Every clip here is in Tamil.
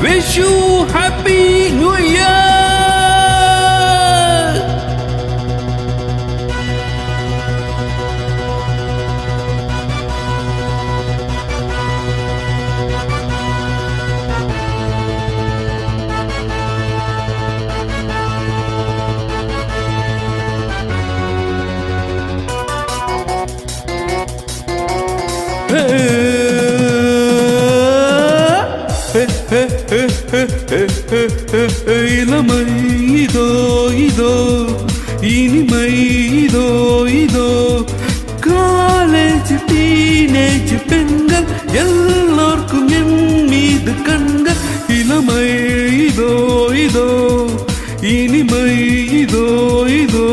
Wish you happy new year. இளமை இதோ இதோ இனிமை இதோ இதோ காலேஜ் டீனேஜ் பெண்கள் எல்லோருக்கும் என் மீது கண்கள் இளமை இதோ இதோ இனிமை இதோ இதோ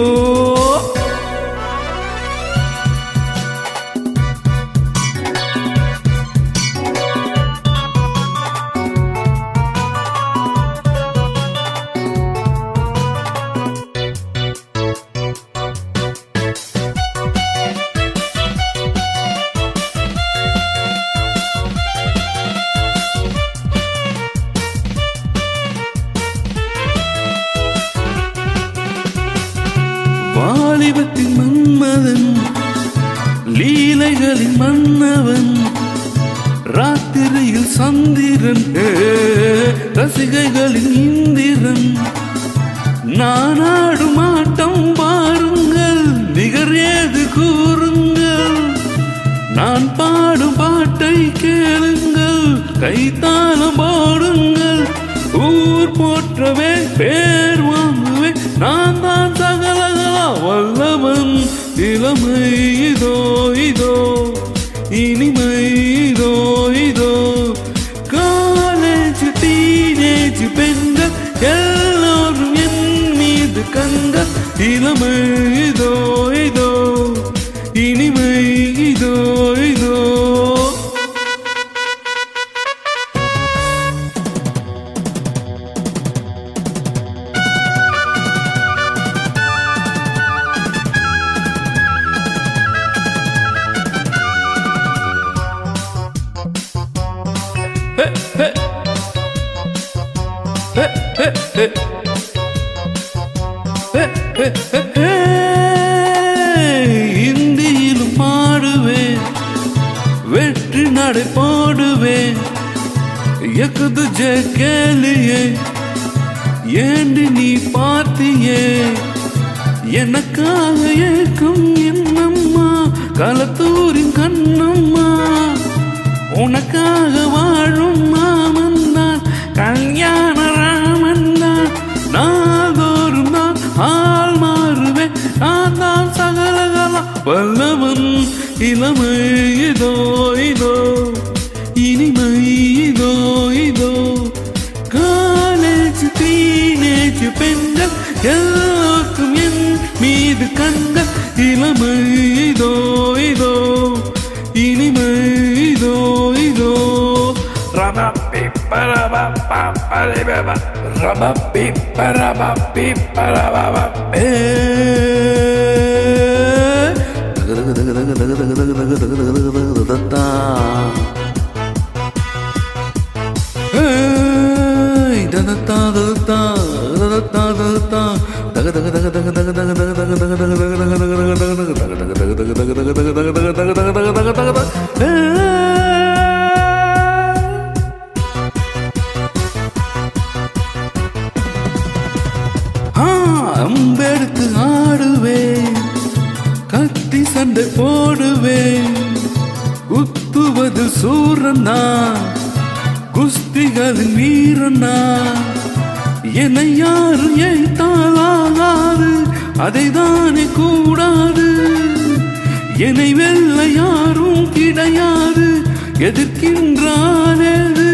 வாலிபத்தின் மன்மதன் லீலைகளின் மன்னவன் ராத்திரியில் சந்திரன் ரசிகைகளின் இந்திரன் நான் ஆடும் ஆட்டம் பாருங்கள் நிகர் ஏது கூறுங்கள் நான் பாடும் பாட்டை கேளுங்கள் கைத்தாளம் போடுங்கள் ஊர் போற்றவே பேர் வாங்குவே நான் தான் சகலகலா வல்லவன் இளமை இதோ இதோ இனிமை இதோ இதோ காலேஜ் டீனேஜ் பெண்கள் எல்லோரும் என் மீது கண்கள் இளமை இதோ இதோ இனிமை இதோ இதோ இந்தியிலும் பாடுவேன் வெற்றி நடை போடுவேன் எக்குது கேளியே ஏண்டி நீ பார்த்தியே எனக்காக ஏற்கும் என்னம்மா களத்தூரின் கண்ணம்மா உனக்காக வாழும் மாமன் தான் கல்யாண ராமன் தான் நாள்தோறும் தான் ஆள் மாறுவேன் நான் தான் சகலகலா வல்லவன் இளமை இதோ இதோ இனிமை இதோ இதோ காலேஜ் டீனேஜ் பெண்கள் எல்லோருக்கும் என் மீது கண்கள் இளமை இதோ இதோ இனிமை இதோ இதோ ரபப்பி பரபப்பா பரிபப ரபப்பி பரபப்பி பரபப அம்பெடுத்து ஆடுவேன் கத்தி சண்டை போடுவேன் குத்துவது சூரனா குஸ்திகளின் வீரனா என்னை யாரும் ஏய்த்தாலாகாது அதை தானே கூடாது என்னை வெல்ல யாரும் கிடையாது எதிர்க்கின்றானேது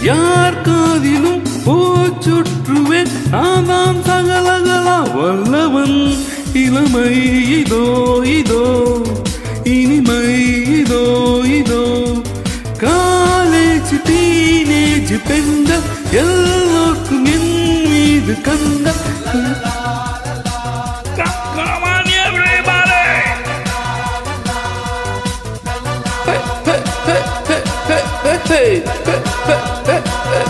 யார் காதிலும் போச்சுற்றுவேன் நான் தான் சகலகலா வல்லவன் இளமை இதோ இதோ இனிமை இதோ இதோ காலேஜ் டீனேஜ் பெண்கள் எல்லோருக்கும் என் மீது கண்கள் hey, hey, hey, hey, hey, hey, hey, hey.